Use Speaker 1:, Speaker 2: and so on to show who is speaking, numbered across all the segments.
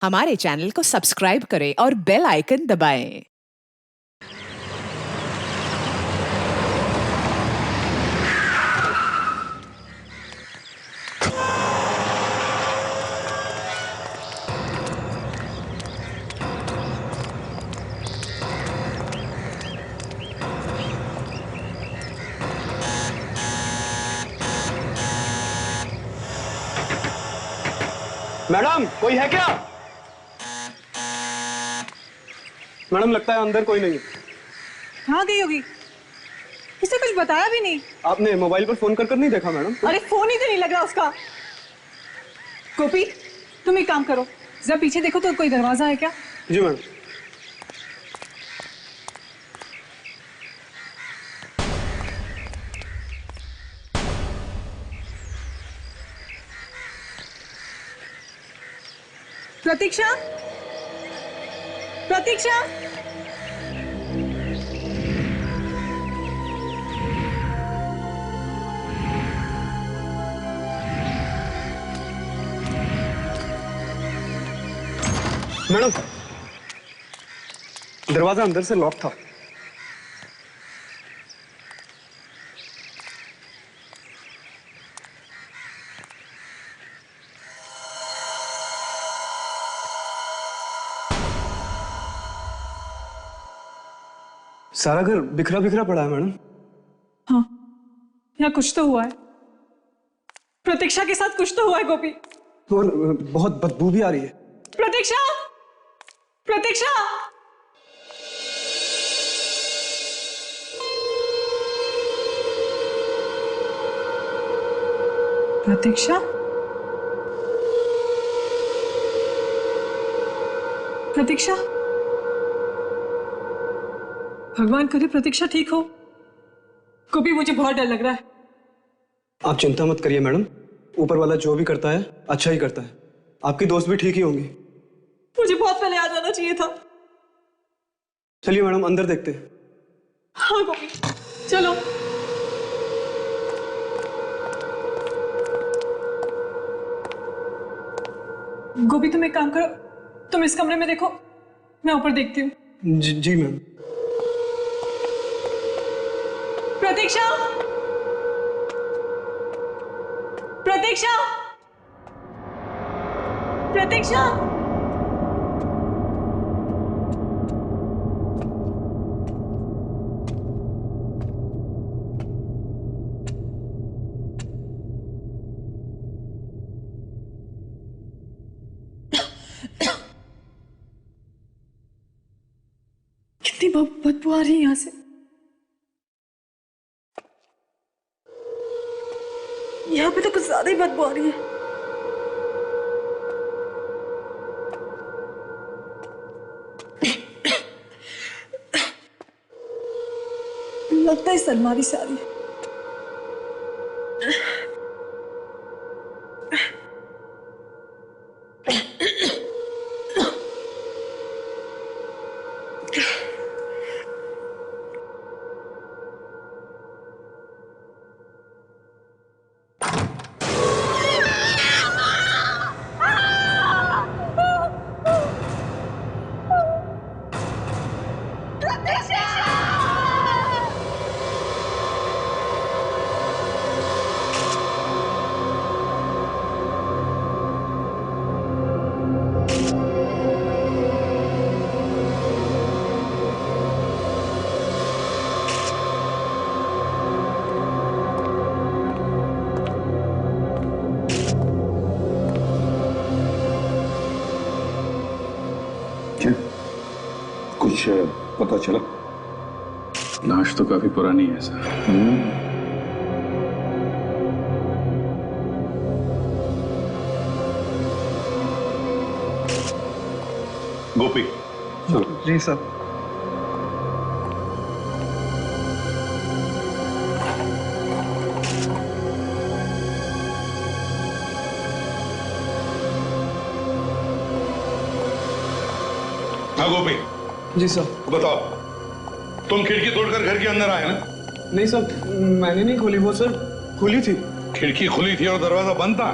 Speaker 1: हमारे चैनल को सब्सक्राइब करें और बेल आइकन दबाएं।
Speaker 2: मैडम, कोई है क्या? मैडम, लगता है अंदर कोई नहीं है।
Speaker 3: कहाँ गई होगी? किसे कुछ बताया भी नहीं।
Speaker 2: आपने मोबाइल पर फोन कर नहीं देखा मैडम?
Speaker 3: अरे फोन ही तो नहीं लग रहा उसका। गोपी, तुम एक काम करो, जरा पीछे देखो तो कोई दरवाजा है क्या?
Speaker 2: जी मैडम।
Speaker 3: प्रतीक्षा, प्रतीक्षा,
Speaker 2: मैडम, दरवाजा अंदर से लॉक था। सारा घर बिखरा बिखरा पड़ा है मैडम।
Speaker 3: हाँ, यहाँ कुछ तो हुआ है। प्रतीक्षा के साथ कुछ तो हुआ है गोपी।
Speaker 2: और बहुत बदबू भी आ रही है।
Speaker 3: प्रतीक्षा, प्रतीक्षा, प्रतीक्षा, प्रतीक्षा, भगवान करे प्रतीक्षा ठीक हो। गोपी, मुझे बहुत डर लग रहा है।
Speaker 2: आप चिंता मत करिए मैडम, ऊपर वाला जो भी करता है अच्छा ही करता है। आपकी दोस्त भी ठीक ही होंगी।
Speaker 3: मुझे बहुत पहले आ जाना चाहिए था।
Speaker 2: चलिए मैडम, अंदर देखते हैं।
Speaker 3: हाँ गोपी, चलो। गोपी, तुम एक काम करो, तुम इस कमरे में देखो, मैं ऊपर देखती हूँ।
Speaker 2: जी मैम।
Speaker 3: प्रतीक्षा, प्रतीक्षा, प्रतीक्षा, कितनी बदबू आ रही है यहाँ से। यहाँ पे तो कुछ ज्यादा ही बदबू आ रही है। लगता है इस अलमारी से आ रही है।
Speaker 4: कुछ पता चला?
Speaker 5: लाश तो काफी पुरानी है सर।
Speaker 4: गोपी,
Speaker 2: जी सर।
Speaker 4: हाँ गोपी,
Speaker 2: जी सर।
Speaker 4: बताओ, तुम खिड़की तोड़कर घर के अंदर आए ना?
Speaker 2: नहीं सर, मैंने नहीं खोली, वो सर खुली थी।
Speaker 4: खिड़की खुली थी और दरवाजा बंद था?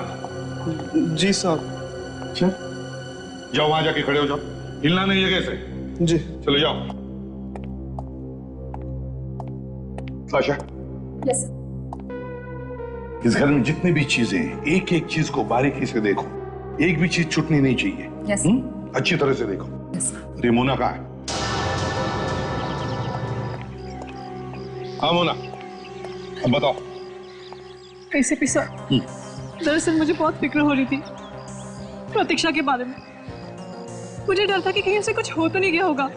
Speaker 2: जी साहब।
Speaker 4: अच्छा, जाओ वहां जाके खड़े हो जाओ, हिलना नहीं जगह से।
Speaker 2: जी।
Speaker 4: चले जाओ। आशा,
Speaker 6: यस
Speaker 4: इस घर में जितनी भी चीजें हैं, एक एक चीज को बारीकी से देखो, एक भी चीज छूटनी नहीं चाहिए।
Speaker 6: यस
Speaker 4: अच्छी तरह से देखो।
Speaker 6: यस
Speaker 4: ये मोना कहाँ है? हाँ मोना, अब बताओ।
Speaker 3: कैसे पिसा? दरअसल मुझे बहुत फिक्र हो रही थी प्रतीक्षा के बारे में। मुझे डर था कि कहीं उसे कुछ हो तो नहीं गया होगा।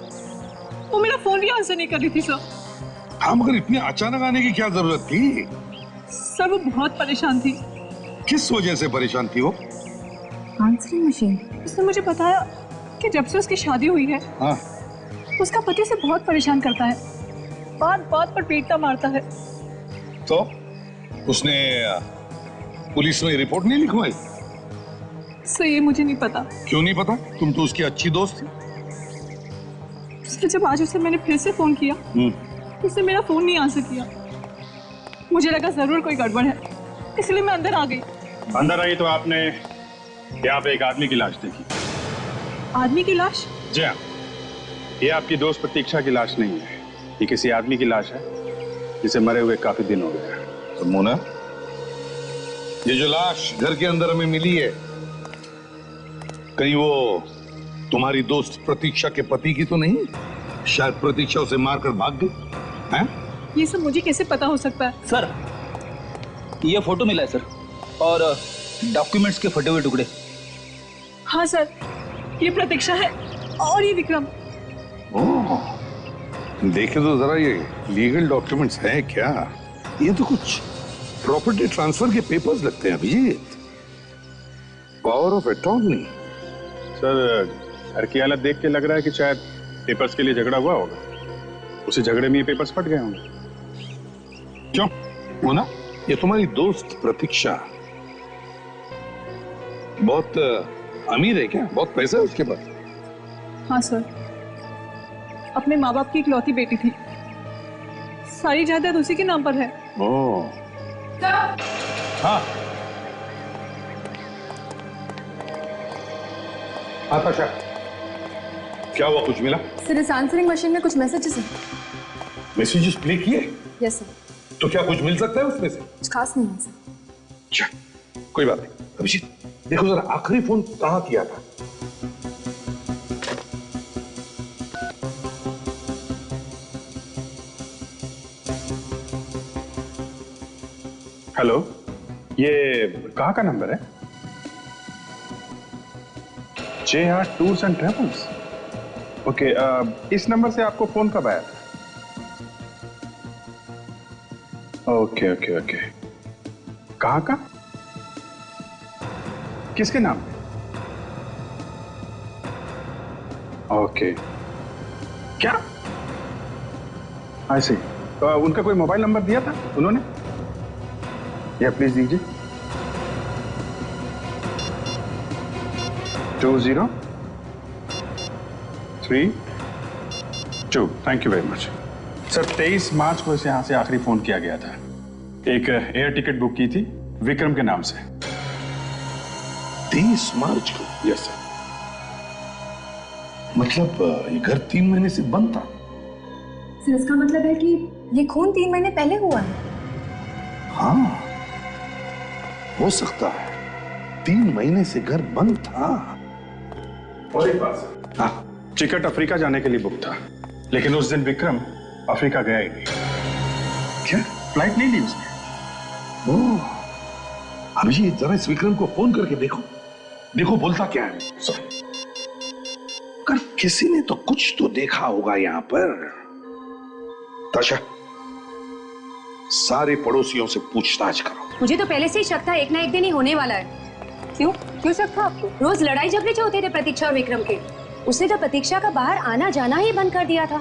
Speaker 3: वो मेरा फोन भी आंसर नहीं कर रही थी सर।
Speaker 4: हाँ, मगर इतनी अचानक आने की क्या जरूरत थी?
Speaker 3: सर वो बहुत परेशान थी।
Speaker 4: किस वजह से परेशान थी वो?
Speaker 6: Answering machine.
Speaker 3: उसने मुझे बताया कि जब से उसकी शादी हुई है
Speaker 4: हाँ,
Speaker 3: उसका पति उसे बहुत परेशान करता है, बात बात पर पीटता मारता है।
Speaker 4: तो उसने पुलिस में रिपोर्ट नहीं लिखवाई?
Speaker 3: सर ये मुझे नहीं पता।
Speaker 4: क्यों नहीं पता? तुम तो उसकी अच्छी दोस्त थी।
Speaker 3: इसलिए जब आज उसे मैंने फिर से फोन किया उसने मेरा फोन नहीं आंसर किया। मुझे लगा जरूर कोई गड़बड़ है, इसलिए मैं अंदर आ गई।
Speaker 5: अंदर आई तो आपने यहाँ पे एक आदमी की लाश देखी।
Speaker 3: आदमी की लाश?
Speaker 5: जी हाँ, ये आपकी दोस्त प्रतीक्षा की लाश नहीं है, ये किसी आदमी की लाश है जिसे मरे हुए काफी दिन हो गए।
Speaker 4: तो मोना, ये जो लाश घर के अंदर हमें मिली है, कहीं वो तुम्हारी दोस्त प्रतीक्षा के पति की तो नहीं? शायद प्रतीक्षा उसे मारकर भाग गई हैं?
Speaker 3: ये सब मुझे कैसे पता हो सकता है?
Speaker 7: सर ये फोटो मिला है सर, और डॉक्यूमेंट्स के फटे हुए टुकड़े।
Speaker 3: हाँ सर, ये प्रतीक्षा है और ये विक्रम।
Speaker 4: ओह, देखे तो जरा ये लीगल डॉक्यूमेंट्स हैं क्या? ये तो कुछ प्रॉपर्टी ट्रांसफर के पेपर्स लगते हैं Abhijit. Power of attorney.
Speaker 5: Sir घर की हालत देख के लग रहा है कि शायद पेपर्स के लिए झगड़ा हुआ होगा, उसी झगड़े में ये पेपर्स फट गए होंगे।
Speaker 4: क्यों? वो ना, ये तुम्हारी दोस्त प्रतीक्षा बहुत अमीर है क्या? बहुत पैसा है उसके पास?
Speaker 3: हाँ सर, अपने माँ बाप की इकलौती बेटी थी, सारी जायदाद उसी के नाम पर है।
Speaker 4: ओह,
Speaker 5: हाँ
Speaker 4: आकाशा, क्या हुआ? कुछ मिला?
Speaker 6: सर इस आंसरिंग मशीन में कुछ मैसेजेस हैं।
Speaker 4: मैसेजेस प्ले किए?
Speaker 6: Yes sir.
Speaker 4: तो क्या कुछ मिल सकता है उसमें से?
Speaker 6: कुछ खास नहीं है सर।
Speaker 4: अच्छा, कोई बात नहीं। अभिजीत देखो जरा, आखिरी फोन कहाँ किया था?
Speaker 5: हेलो, ये कहाँ का नंबर है? JR tours and travels. Okay, इस नंबर से आपको फोन कब आया था? ओके ओके ओके, कहाँ का? किसके नाम पे? ओके, क्या? आई सी। उनका कोई मोबाइल नंबर दिया था उन्होंने? या प्लीज दीजिए। 2032। Thank you very much sir. 23 मार्च को इसे यहाँ से आखिरी फोन किया गया था। एक एयर टिकट बुक की थी विक्रम के नाम से।
Speaker 4: 23 मार्च को? Yes sir. मतलब ये घर 3 महीने से बंद था?
Speaker 6: सर इसका मतलब है कि ये खून 3 महीने पहले हुआ है।
Speaker 4: हाँ, हो सकता है 3 महीने से घर बंद था।
Speaker 5: और एक बात सर,
Speaker 4: हाँ,
Speaker 5: टिकट अफ्रीका जाने के लिए बुक था, लेकिन उस दिन विक्रम अफ्रीका गया ही नहीं।
Speaker 4: क्या?
Speaker 5: फ्लाइट नहीं ली उसने।
Speaker 4: ओह, अभिजीत जरा इस विक्रम को फोन करके देखो, देखो बोलता क्या है। सर, कर किसी ने तो कुछ तो देखा होगा यहाँ पर। ताशा, सारे पड़ोसियों से पूछताछ करो।
Speaker 8: मुझे तो पहले से ही शक था एक ना एक दिन ही होने वाला है।
Speaker 6: क्यों क्यों शक था आपको?
Speaker 8: रोज लड़ाई झगड़े जो होते थे प्रतीक्षा और विक्रम के, उसने तो प्रतीक्षा का बाहर आना जाना ही बंद कर दिया था।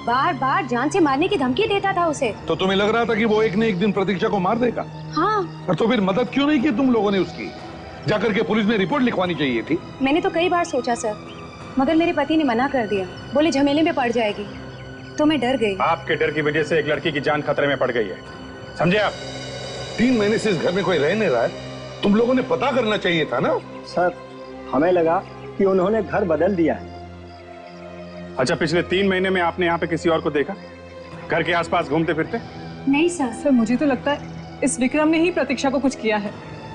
Speaker 8: बार बार जान से मारने की धमकी देता था उसे।
Speaker 4: तो तुम्हें लग रहा था कि वो एक न एक दिन प्रतीक्षा को मार देगा?
Speaker 8: हाँ।
Speaker 4: और तो फिर मदद क्यों नहीं की तुम लोगों ने उसकी? जाकर के पुलिस में रिपोर्ट लिखवानी चाहिए थी।
Speaker 8: मैंने तो कई बार सोचा सर, मगर मेरे पति ने मना कर दिया, बोले झमेले में पड़ जाएगी। तो मैं डर गई।
Speaker 5: आपके डर की वजह से एक लड़की की जान खतरे में पड़ गई है, समझे आप?
Speaker 4: 3 महीने से इस घर में कोई रह नहीं रहा है, तुम लोगों ने पता करना चाहिए था ना।
Speaker 7: सर हमें लगा
Speaker 9: कि उन्होंने घर बदल दिया है।
Speaker 5: अच्छा, पिछले 3 महीने में आपने यहाँ पे किसी और को देखा घर के आसपास घूमते फिरते?
Speaker 8: नहीं सर।
Speaker 3: सर मुझे तो लगता है इस विक्रम ने ही प्रतीक्षा को कुछ किया है।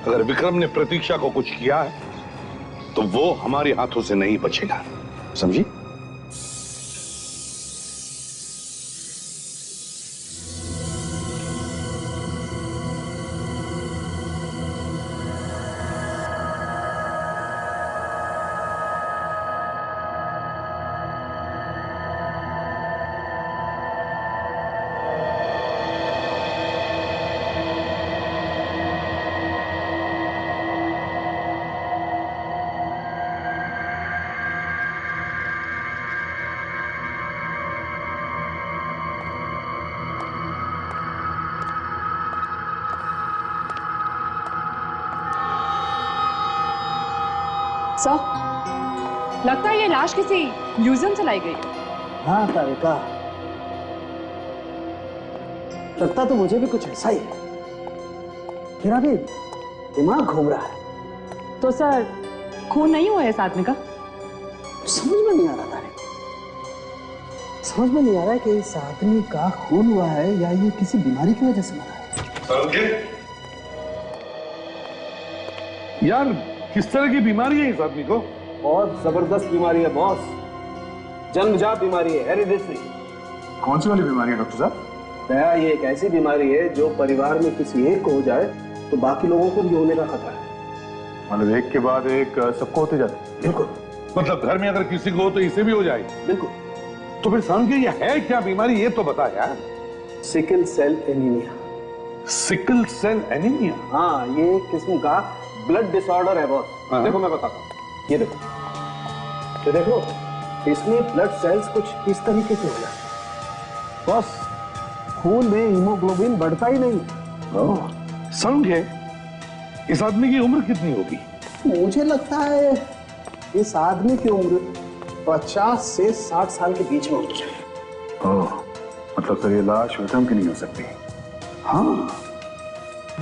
Speaker 4: अगर विक्रम ने प्रतीक्षा को कुछ किया है तो वो हमारे हाथों से नहीं बचेगा, समझी?
Speaker 3: सर लगता है ये लाश किसी म्यूजियम से लाई गई है।
Speaker 9: हाँ कारिका, लगता तो मुझे भी कुछ ऐसा ही है। मेरा भी दिमाग घूम रहा है।
Speaker 3: तो सर खून नहीं हुआ है इस आदमी का?
Speaker 9: समझ में नहीं आ रहा तारे, समझ में नहीं आ रहा है कि इस आदमी का खून हुआ है या ये किसी बीमारी की वजह से मरा है।
Speaker 4: यार किस तरह की बीमारी है इस आदमी को?
Speaker 2: बहुत जबरदस्त बीमारी है बॉस, जन्मजात बीमारी है, हेरिडिटरी।
Speaker 5: कौन सी वाली बीमारी है डॉक्टर साहब?
Speaker 2: दया, ये एक ऐसी बीमारी है जो परिवार में किसी एक को हो जाए तो बाकी लोगों को भी होने का खतरा है।
Speaker 5: मतलब एक के बाद एक सबको होते जाते?
Speaker 2: बिल्कुल।
Speaker 4: मतलब घर में अगर किसी को हो तो इसे भी हो जाएगी?
Speaker 2: बिल्कुल।
Speaker 4: तो फिर समझ ये है क्या बीमारी, ये तो बता यार।
Speaker 2: Sickle cell anaemia.
Speaker 4: Sickle cell anaemia?
Speaker 2: हाँ, ये एक किस्म का ब्लड डिसऑर्डर है बॉस। देखो मैं बताता हूँ, ये देखो, ये देखो, इसमें ब्लड सेल्स कुछ इस तरीके से हो जाते हैं बॉस। खून में हीमोग्लोबिन बढ़ता ही नहीं।
Speaker 4: समझे? इस आदमी की उम्र कितनी होगी?
Speaker 2: मुझे लगता है इस आदमी की उम्र 50 से 60 साल के बीच में होनी चाहिए।
Speaker 5: ओह, मतलब सर ये लाश विक्रम की नहीं हो सकती?
Speaker 4: हाँ,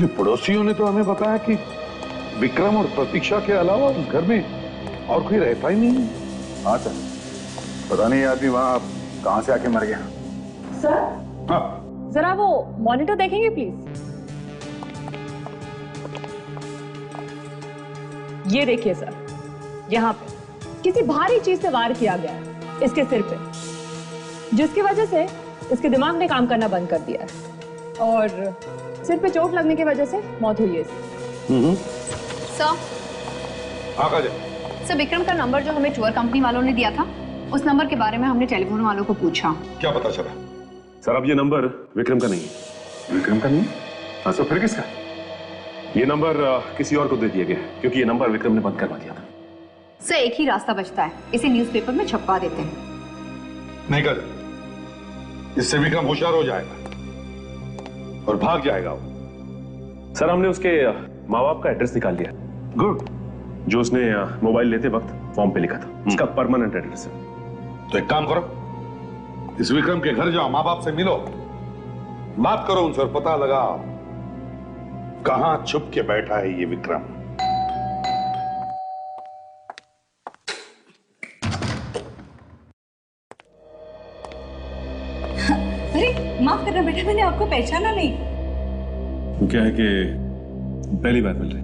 Speaker 4: ये पड़ोसियों ने तो हमें बताया कि विक्रम और प्रतीक्षा के अलावा उस घर में और कोई रहता ही नहीं है।
Speaker 5: हाँ सर, पता नहीं आदमी वहां कहां से आके मर गया।
Speaker 3: सर
Speaker 4: हाँ,
Speaker 3: जरा वो मॉनिटर देखेंगे प्लीज। ये देखिए सर, यहाँ पे किसी भारी चीज से वार किया गया है इसके सिर पे, जिसकी वजह से इसके दिमाग ने काम करना बंद कर दिया है और सिर पे चोट लगने की वजह से मौत हुई है इसकी।
Speaker 8: सर, सर विक्रम का नंबर जो हमें टूर कंपनी वालों ने दिया था, उस नंबर के बारे में हमने टेलीफोन वालों को पूछा।
Speaker 4: क्या पता चला?
Speaker 10: सर अब ये नंबर विक्रम का नहीं है।
Speaker 5: विक्रम का नहीं? हाँ, तो फिर किसका?
Speaker 10: ये नंबर किसी और को दे दिया गया है क्योंकि ये नंबर विक्रम ने बंद करवा दिया था।
Speaker 8: सर एक ही रास्ता बचता है, इसे न्यूज़पेपर में छपवा देते हैं।
Speaker 4: नहीं कर, इससे विक्रम होशियार हो जाएगा और भाग जाएगा वो।
Speaker 10: सर हमने उसके माँ बाप का एड्रेस निकाल लिया।
Speaker 4: गुड।
Speaker 10: जो उसने मोबाइल लेते वक्त फॉर्म पे लिखा था, उसका परमानेंट एड्रेस है।
Speaker 4: तो एक काम करो, इस विक्रम के घर जाओ, माँ बाप से मिलो, बात करो उनसे और पता लगाओ कहां छुप के बैठा है ये विक्रम।
Speaker 6: अरे माफ करना बेटा, मैंने आपको पहचाना नहीं।
Speaker 10: वो क्या है कि पहली बार मिल रहे।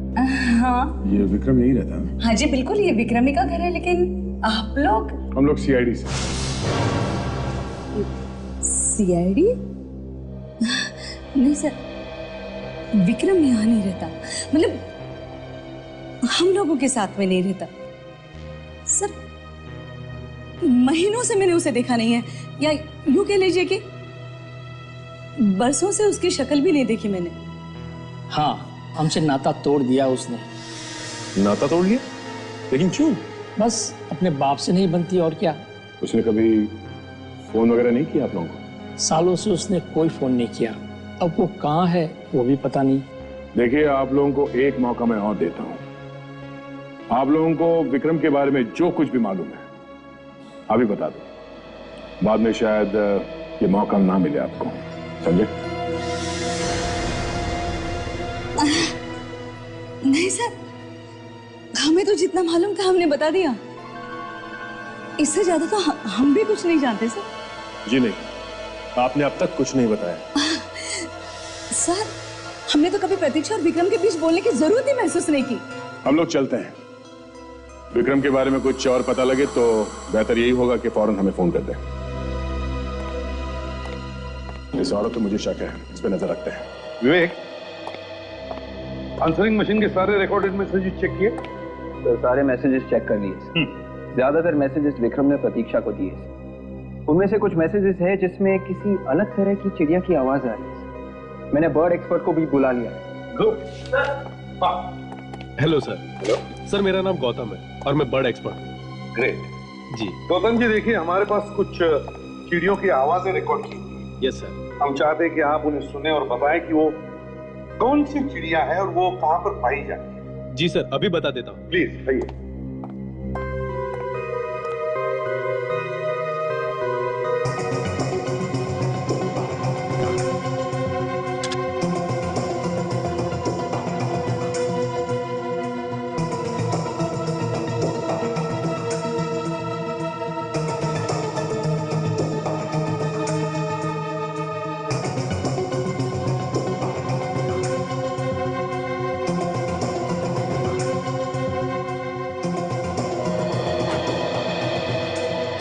Speaker 6: हाँ
Speaker 5: ये विक्रम यही रहता है?
Speaker 6: हाँ जी बिल्कुल, ये विक्रमी का घर है, लेकिन आप लोग?
Speaker 5: हम लोग सीआईडी से।
Speaker 6: सीआईडी? नहीं सर, विक्रम यहाँ नहीं रहता, मतलब हम लोगों के साथ में नहीं रहता सर। महीनों से मैंने उसे देखा नहीं है, या यूं कह लीजिए कि बरसों से उसकी शक्ल भी नहीं देखी मैंने।
Speaker 11: हाँ, हमसे नाता तोड़ दिया उसने।
Speaker 10: नाता तोड़ लिया? लेकिन क्यों?
Speaker 11: बस अपने बाप से नहीं बनती और क्या।
Speaker 5: उसने कभी फोन वगैरह नहीं किया आप लोगों को?
Speaker 11: सालों से उसने कोई फोन नहीं किया। अब वो कहाँ है वो भी पता नहीं।
Speaker 5: देखिए, आप लोगों को एक मौका मैं और देता हूं। आप लोगों को विक्रम के बारे में जो कुछ भी मालूम है अभी बता दो, बाद में शायद ये मौका ना मिले आपको, समझे?
Speaker 6: नहीं सर, हमें तो जितना मालूम था हमने बता दिया।
Speaker 3: इससे ज्यादा तो हम भी कुछ नहीं जानते सर।
Speaker 10: जी नहीं, आपने अब तक कुछ नहीं बताया।
Speaker 3: सर हमने तो कभी प्रतीक्षा और विक्रम के बीच बोलने की जरूरत ही महसूस नहीं की।
Speaker 5: हम लोग चलते हैं। विक्रम के बारे में कुछ और पता लगे तो बेहतर यही होगा कि फौरन हमें फोन कर दें। इस औरत पे मुझे शक है, इस पे नजर रखते हैं।
Speaker 4: विवेक, आंसरिंग मशीन के सारे रिकॉर्डेड मैसेजेस चेक किए?
Speaker 2: तो सारे मैसेजेस चेक कर लिए। ज्यादातर मैसेजेस विक्रम ने प्रतीक्षा को दिए। उनमें से कुछ मैसेजेस है जिसमें किसी अलग तरह की चिड़िया की आवाज आ रही है। मैंने बर्ड एक्सपर्ट को भी बुला लिया।
Speaker 4: Good.
Speaker 10: Hello sir. Hello sir, मेरा नाम गौतम है और मैं बर्ड एक्सपर्ट हूँ।
Speaker 4: ग्रेट
Speaker 10: जी।
Speaker 4: गौतम जी, देखिए हमारे पास कुछ चिड़ियों की आवाजें रिकॉर्ड की।
Speaker 10: Yes sir.
Speaker 4: हम चाहते हैं कि आप उन्हें सुने और बताएं कि वो कौन सी चिड़िया है और वो कहां पर पाई जाती है।
Speaker 10: जी सर, अभी बता देता हूँ।
Speaker 4: प्लीज आइए।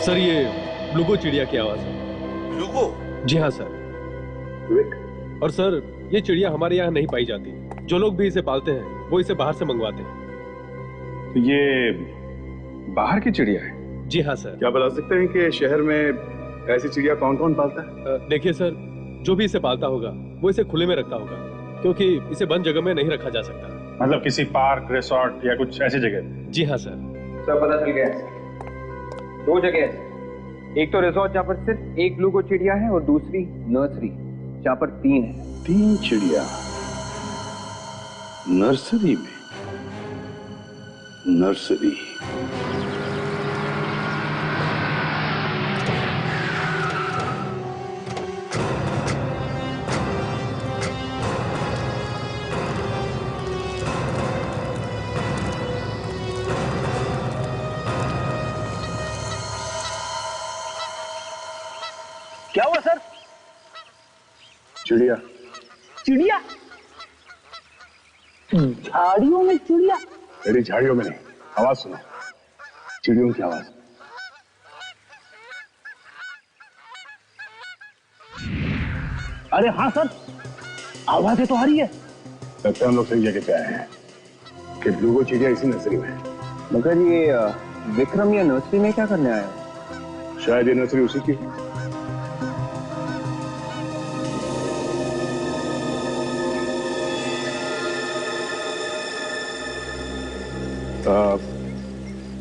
Speaker 10: सर ये ब्लूगो चिड़िया की आवाज है।
Speaker 4: ब्लूगो?
Speaker 10: जी हाँ सर। और सर ये चिड़िया हमारे यहाँ नहीं पाई जाती। जो लोग भी इसे पालते हैं वो इसे बाहर से मंगवाते हैं।
Speaker 5: तो ये बाहर की चिड़िया है?
Speaker 10: जी हाँ सर।
Speaker 5: क्या बता सकते हैं कि शहर में ऐसी चिड़िया कौन कौन पालता है?
Speaker 10: देखिए सर, जो भी इसे पालता होगा वो इसे खुले में रखता होगा, क्योंकि इसे बंद जगह में नहीं रखा जा सकता।
Speaker 5: मतलब किसी पार्क, रिसोर्ट या कुछ ऐसी जगह?
Speaker 10: जी हाँ सर।
Speaker 2: सब पता चल गया। दो जगह है, एक तो रिसोर्ट जहाँ पर सिर्फ एक ब्लूगो चिड़िया है और दूसरी नर्सरी जहाँ पर 3 है।
Speaker 5: 3 चिड़िया नर्सरी में? नर्सरी?
Speaker 2: क्या हुआ सर?
Speaker 5: चिड़िया।
Speaker 2: चिड़िया? झाड़ियों में चिड़िया?
Speaker 5: मेरी झाड़ियों में नहीं, आवाज सुनो, चिड़ियों की आवाज।
Speaker 2: अरे हाँ सर, आवाजें तो आ रही है।
Speaker 5: लगता है हम लोग सही जगह पे आए हैं कि ब्लूगो चिड़िया इसी नर्सरी में है।
Speaker 2: मगर ये विक्रम ये नर्सरी में क्या करने आया?
Speaker 5: शायद ये नर्सरी उसी की।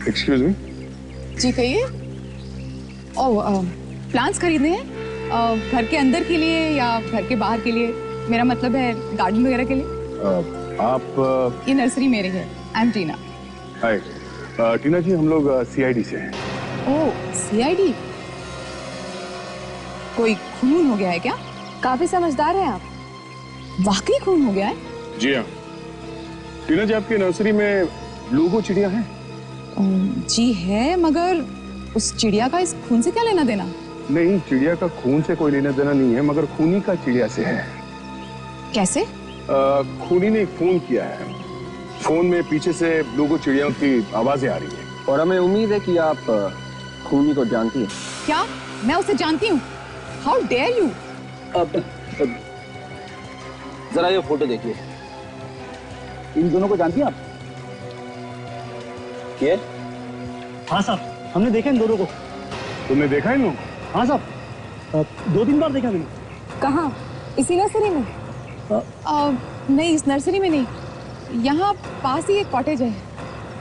Speaker 5: Excuse me.
Speaker 1: जी कहिए। प्लांट्स खरीदने हैं घर के अंदर के लिए या घर के बाहर के लिए? मेरा मतलब है गार्डन वगैरह के लिए।
Speaker 5: आप
Speaker 1: ये नर्सरी मेरी है। आई एम टीना।
Speaker 5: हाय टीना जी, हम लोग सीआईडी से हैं।
Speaker 1: ओह सीआईडी, कोई खून हो गया है क्या?
Speaker 8: काफी समझदार हैं आप।
Speaker 1: वाकई खून हो गया है?
Speaker 5: जी हाँ। टीना जी, आपकी नर्सरी में ब्लूगो चिड़िया है?
Speaker 1: जी है, मगर उस चिड़िया का इस खून से क्या लेना देना?
Speaker 5: नहीं, चिड़िया का खून से कोई लेना देना नहीं है, मगर खूनी का चिड़िया से है।
Speaker 1: कैसे?
Speaker 5: खूनी ने फोन किया है। फोन में पीछे से ब्लूगो चिड़ियों की आवाजें आ रही है।
Speaker 2: और हमें उम्मीद है कि आप खूनी को जानती हैं।
Speaker 1: क्या मैं उसे जानती हूँ? How dare you!
Speaker 7: अब जरा ये फोटो देखिए। इन दोनों को जानती हैं आप? ये?
Speaker 9: हाँ साहब, हमने देखा इन दोनों को।
Speaker 5: तुमने देखा इन लोगों?
Speaker 9: हाँ साहब, 2-3 बार देखा मैंने।
Speaker 8: कहाँ? इसी नर्सरी में?
Speaker 1: नहीं, इस नर्सरी में नहीं, यहाँ पास ही एक कॉटेज है,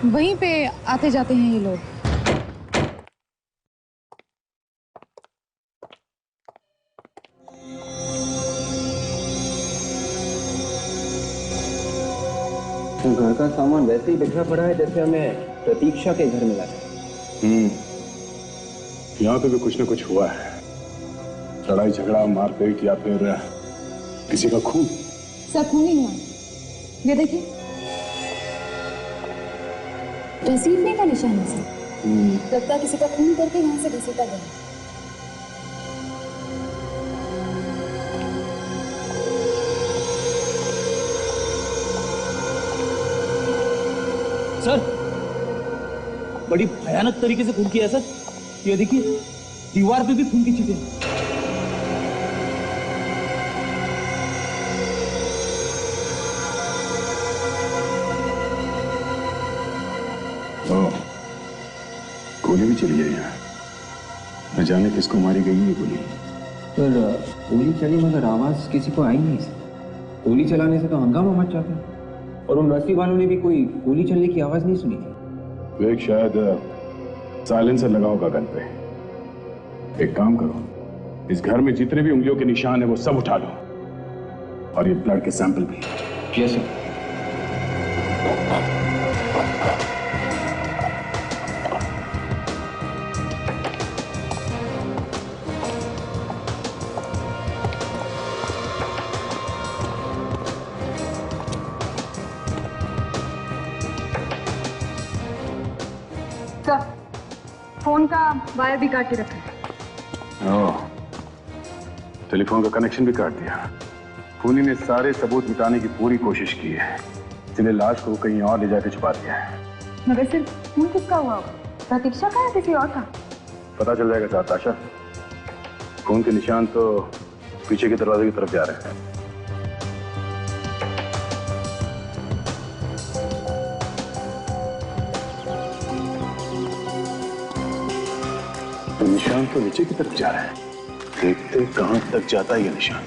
Speaker 1: वहीं पे आते जाते हैं ये लोग।
Speaker 2: घर का सामान वैसे ही बिखरा पड़ा है जैसे हमें प्रतीक्षा के घर मिला है।
Speaker 5: यहाँ पे भी कुछ न कुछ हुआ है। लड़ाई झगड़ा, मारपीट या फिर किसी का खून।
Speaker 8: सब खून ही हुआ। ये देखिए, घसीटने का निशान है।
Speaker 6: लगता है किसी का खून करके यहाँ से घसीटा गया।
Speaker 7: सर, बड़ी भयानक तरीके से खून किया है सर। ये देखिए, दीवार पे भी खून की छींटे हैं।
Speaker 5: गोली भी चली है यहाँ। न जाने किसको मारी गई ये गोली।
Speaker 12: पर गोली चली मगर आवाज किसी को आई नहीं। गोली चलाने से तो हंगामा मच जाता है। और उन रस्सी वालों ने भी कोई गोली चलने की आवाज नहीं सुनी थी।
Speaker 5: वे शायद साइलेंसर लगा होगा गन पे। एक काम करो, इस घर में जितने भी उंगलियों के निशान है वो सब उठा लो, और ये ब्लड के सैंपल भी।
Speaker 12: Yes sir.
Speaker 6: फोन का वायर भी काट के रखा है।
Speaker 5: टेलीफोन का कनेक्शन भी काट दिया। खूनी ने सारे सबूत मिटाने की पूरी कोशिश की है, इसलिए लाश को कहीं और ले जाकर छुपा दिया है।
Speaker 6: मगर सिर्फ खून किसका हुआ होगा? प्रतीक्षा का या किसी और का?
Speaker 5: पता चल जाएगा साताशा। खून के निशान तो पीछे के दरवाजे की तरफ जा रहे हैं। निशान तो नीचे की तरफ जा रहा है। देखते कहां तक जाता है ये निशान।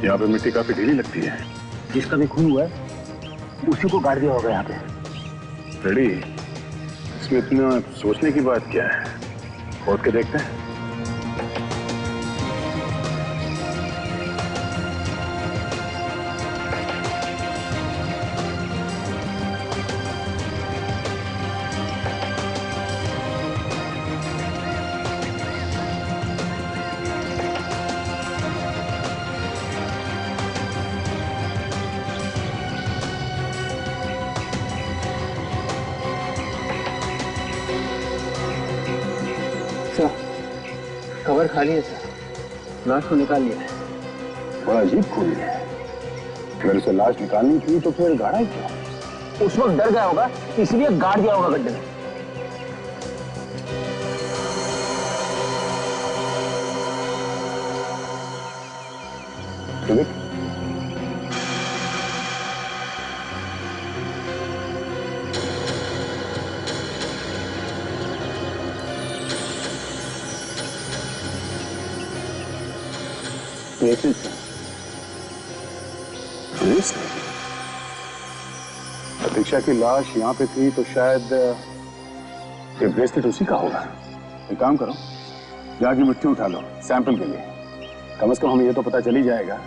Speaker 5: यहाँ पे मिट्टी काफी ढीली लगती है।
Speaker 2: जिसका भी खून हुआ है उसी को गाड़ दिया होगा यहाँ पे।
Speaker 5: रेडी, इसमें इतना सोचने की बात क्या है? खोद के देखते हैं।
Speaker 12: कवर खाली है सर। लाश को निकाल लिया है।
Speaker 5: बड़ा अजीब खून है। अगर उसे लाश निकालनी थी तो फिर गाड़ा ही क्यों?
Speaker 2: उस वक्त डर गया होगा, इसलिए गाड़ दिया होगा गड्ढे में। प्रतीक्षा की लाश यहाँ पे थी तो शायद ये ब्रेसलेट उसी का होगा। एक काम करो, जाके मिट्टी उठा लो सैंपल के लिए। कम से कम हमें ये तो पता चल ही जाएगा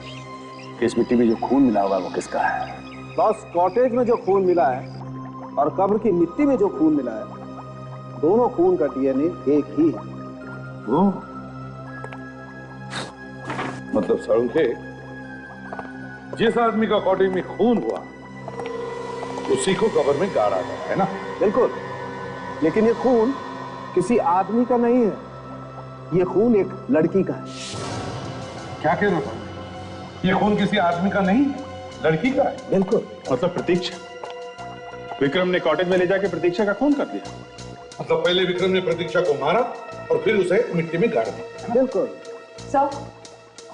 Speaker 2: कि इस मिट्टी में जो खून मिला होगा वो किसका है। बस कॉटेज में जो खून मिला है और कब्र की मिट्टी में जो खून मिला है, दोनों खून का डीएनए एक ही है।
Speaker 4: वो मतलब सड़के जिस आदमी का कॉटेज में खून हुआ उसी को कब्र में गाड़ा गया है ना?
Speaker 2: बिल्कुल, लेकिन ये खून किसी आदमी का नहीं है, ये खून एक लड़की का है।
Speaker 4: क्या कह रहे हो? ये खून किसी आदमी का नहीं, लड़की का है?
Speaker 2: बिल्कुल।
Speaker 5: मतलब प्रतीक्षा, विक्रम ने कॉटेज में ले जाके प्रतीक्षा का खून कर दिया।
Speaker 4: मतलब पहले विक्रम ने प्रतीक्षा को मारा और फिर उसे मिट्टी में गाड़ दिया।
Speaker 2: बिल्कुल।
Speaker 3: सर,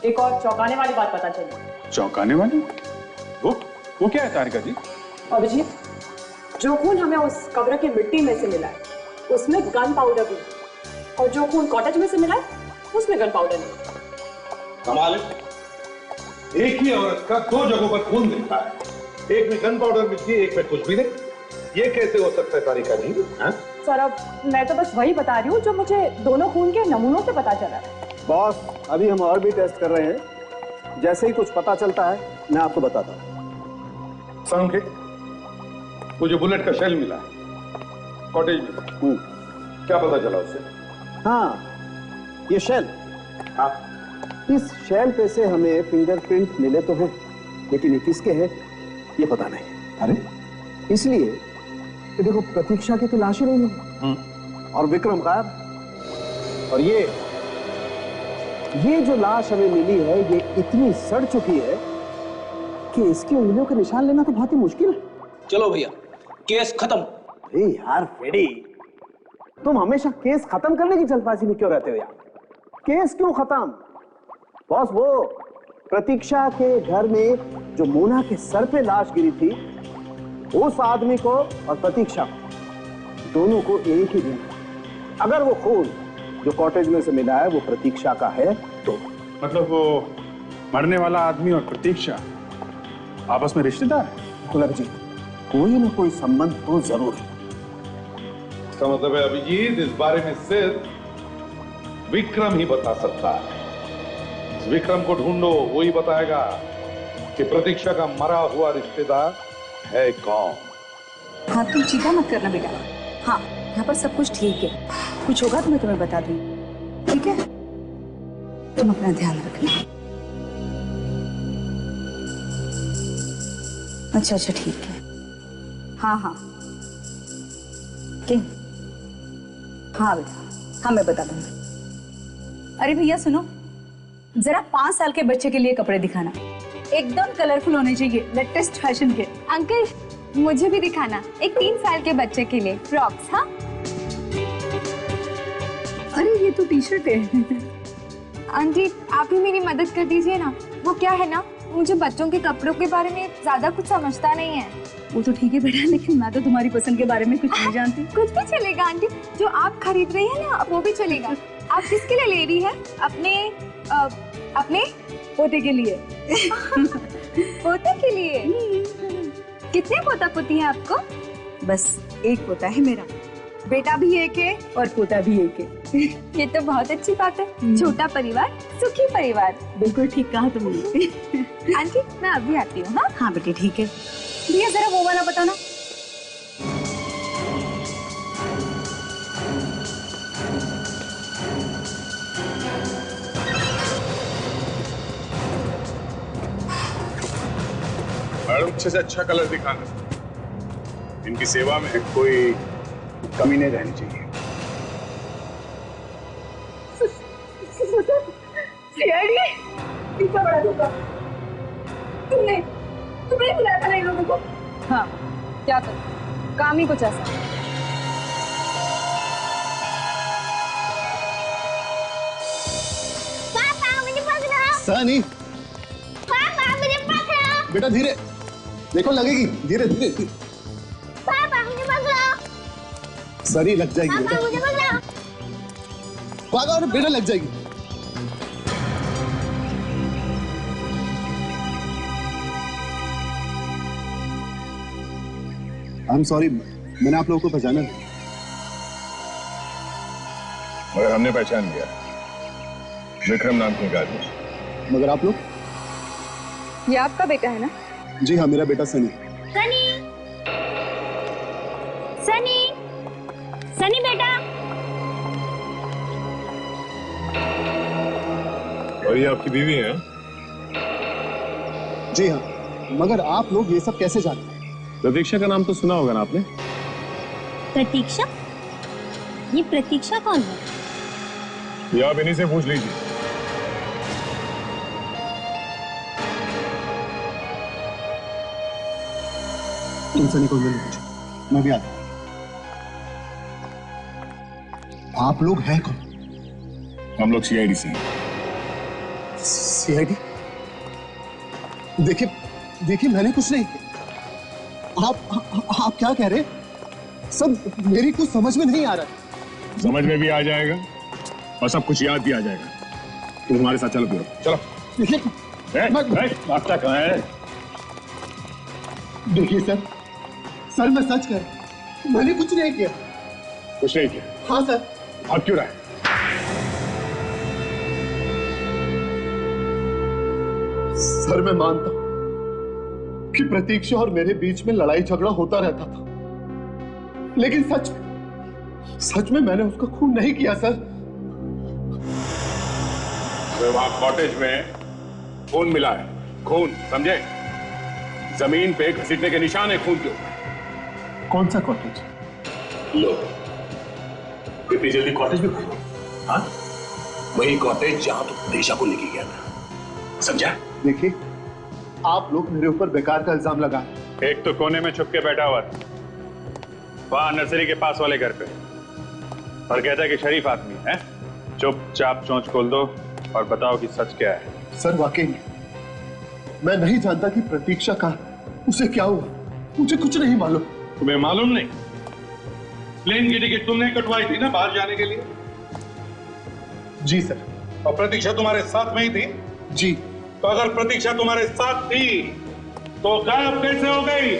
Speaker 3: एक और चौंकाने वाली बात पता चली।
Speaker 5: चौंकाने वाली? वो क्या है तारिका जी?
Speaker 3: अभिजीत, जो खून हमें उस कब्र की मिट्टी में से मिला है उसमें गन पाउडर भी, और जो खून कॉटेज में से मिला है उसमें गन पाउडर नहीं।
Speaker 4: कमाल है, एक ही औरत का दो जगहों पर खून मिलता है, एक में गन पाउडर मिलती है, एक में कुछ भी नहीं। ये कैसे हो सकता है तारिका जी?
Speaker 3: सर, अब मैं तो बस वही बता रही हूँ जो मुझे दोनों खून के नमूनों से पता चला है।
Speaker 2: बॉस, अभी हम और भी टेस्ट कर रहे हैं, जैसे ही कुछ पता चलता है मैं आपको बताता हूँ।
Speaker 4: समझे? वो जो बुलेट का शेल मिला कॉटेज में, क्या पता चला उससे?
Speaker 2: हाँ, ये शेल।
Speaker 4: हाँ,
Speaker 2: इस शैल पे से हमें फिंगरप्रिंट मिले तो हैं, लेकिन ये किसके हैं ये पता नहीं। अरे इसलिए कि देखो प्रतीक्षा की तो लाश ही नहीं मिली और विक्रम गायब। और ये जो लाश हमें मिली है ये इतनी सड़ चुकी है कि इसकी उंगलियों के निशान लेना तो बहुत ही मुश्किल है।
Speaker 7: चलो भैया केस खत्म।
Speaker 2: अरे यार फेडी, तुम हमेशा केस खत्म करने की जल्दबाजी में क्यों रहते हो यार? केस क्यों खत्म? बॉस, वो प्रतीक्षा के घर में जो मोना के सर पे लाश गिरी थी, उस आदमी को और प्रतीक्षा दोनों को एक ही दिन, अगर वो खून जो कॉटेज में से मिला है वो प्रतीक्षा का है तो
Speaker 5: मतलब वो मरने वाला आदमी और प्रतीक्षा आपस में रिश्तेदार है?
Speaker 2: तो अभिजीत, कोई ना कोई संबंध तो जरूर है।
Speaker 4: इसका मतलब है अभिजीत, इस बारे में सिर्फ विक्रम ही बता सकता है। इस विक्रम को ढूंढो, वो ही बताएगा कि प्रतीक्षा का मरा हुआ रिश्तेदार है कौन।
Speaker 13: हाँ तुम चिंता मत करना बेटा। हाँ यहाँ पर सब कुछ ठीक है, कुछ होगा तो मैं तुम्हें बता दूंगी, ठीक है? तुम अपना ध्यान रखना। अच्छा अच्छा ठीक है। हाँ हाँ किंग, हाँ बेटा, हाँ मैं बता दूंगी। अरे भैया सुनो, जरा 5 साल के बच्चे के लिए कपड़े दिखाना, एकदम कलरफुल होने चाहिए, लेटेस्ट फैशन के।
Speaker 1: अंकल मुझे भी दिखाना एक 3 साल के बच्चे के लिए फ्रॉक्स। हाँ
Speaker 13: अरे ये तो टी शर्ट है।
Speaker 1: आंटी आप ही मेरी मदद कर दीजिए ना। वो क्या है ना, मुझे बच्चों के कपड़ों के बारे में ज्यादा कुछ समझता नहीं है।
Speaker 13: वो तो ठीक है बेटा, लेकिन मैं तो तुम्हारी पसंद के बारे में कुछ नहीं जानती।
Speaker 1: कुछ भी चलेगा आंटी, जो आप खरीद रही है ना वो भी चलेगा। आप किसके लिए ले रही है? अपने
Speaker 13: पोते के लिए।
Speaker 1: पोते के लिए? कितने पोता पोती है आपको?
Speaker 13: बस एक पोता है मेरा, बेटा भी एक है और पोता भी एक है।
Speaker 1: ये तो बहुत अच्छी बात है। छोटा परिवार सुखी परिवार।
Speaker 13: बिल्कुल ठीक कहा तुमने।
Speaker 1: आंटी मैं अभी आती हूँ। हाँ
Speaker 13: हाँ बेटे ठीक है। भैया जरा वो वाला बताना।
Speaker 5: मैडम अच्छे से अच्छा कलर दिखाना, इनकी सेवा में कोई कमी नहीं रहनी चाहिए।
Speaker 13: इतना बड़ा धोखा तुमने बुलाया था इन लोगों को?
Speaker 1: हाँ क्या कर, काम ही कुछ ऐसा।
Speaker 14: पापा मुझे पकड़ो।
Speaker 9: सनी
Speaker 14: पापा मुझे पकड़ो।
Speaker 9: बेटा धीरे, देखो लगेगी, धीरे धीरे।
Speaker 14: पापा मुझे पकड़ो।
Speaker 9: सरी लग जाएगी
Speaker 14: पापा
Speaker 9: बेटा।
Speaker 14: मुझे पकड़ो।
Speaker 9: भागो और बेटा लग जाएगी। आई एम सॉरी, मैंने आप लोगों को पहचाना नहीं।
Speaker 5: मगर हमने पहचान लिया, विक्रम नाम के एक आदमी।
Speaker 9: मगर आप लोग?
Speaker 1: ये आपका बेटा है ना?
Speaker 9: जी हाँ, मेरा बेटा सनी।
Speaker 14: सनी, सनी, सनी बेटा।
Speaker 5: और ये आपकी बीवी है?
Speaker 9: जी हाँ, मगर आप लोग ये सब कैसे जानते हैं?
Speaker 5: प्रतीक्षा का नाम तो सुना होगा ना आपने?
Speaker 14: प्रतीक्षा? ये प्रतीक्षा कौन है?
Speaker 5: ये आप इन्हीं से पूछ लीजिए।
Speaker 9: तुम सनी को मिल लीजिए, मैं भी आता हूं। आप लोग हैं कौन?
Speaker 5: हम लोग सीआईडी से हैं।
Speaker 9: सीआईडी? देखिए मैंने कुछ नहीं किया। आप क्या कह रहे? सब मेरी कुछ समझ में नहीं आ रहा।
Speaker 5: समझ में भी आ जाएगा और सब कुछ याद भी आ जाएगा। तुम हमारे साथ चलो, चलो। आपका कहाँ है?
Speaker 9: देखिए सर मैं सच कह रहा हूं, मैंने कुछ नहीं किया।
Speaker 5: कुछ नहीं किया?
Speaker 9: हाँ सर।
Speaker 5: अब क्यों रहा है?
Speaker 9: सर मैं मानता हूं कि प्रतीक्षा और मेरे बीच में लड़ाई झगड़ा होता रहता था, लेकिन सच में मैंने उसका खून नहीं किया सर।
Speaker 5: तो वहां कॉटेज में खून मिला है, खून, समझे? जमीन पे घसीटने के निशान है खून के ऊपर।
Speaker 2: कौन सा कॉटेज?
Speaker 5: लो, इतनी जल्दी कॉटेज में खोलो? हाँ, वही कॉटेज जहां तुम प्रतीक्षा को लेके गया था, समझा?
Speaker 2: देखिए, आप लोग मेरे ऊपर बेकार का इल्जाम लगा।
Speaker 5: एक तो कोने में छुप के बैठा हुआ था वहां नर्सरी के पास वाले घर पे, और कहता है कि शरीफ आदमी है। चुपचाप चोंच खोल दो और बताओ कि सच क्या है।
Speaker 2: सर वाकई में मैं नहीं जानता कि प्रतीक्षा का उसे क्या हुआ, मुझे कुछ नहीं मालूम।
Speaker 4: तुम्हें मालूम नहीं? प्लेन की टिकट तुमने कटवाई थी ना बाहर जाने के लिए?
Speaker 2: जी सर।
Speaker 4: और प्रतीक्षा तुम्हारे साथ में ही थी?
Speaker 2: जी।
Speaker 4: तो अगर प्रतीक्षा तुम्हारे साथ थी तो गायब कैसे हो गई?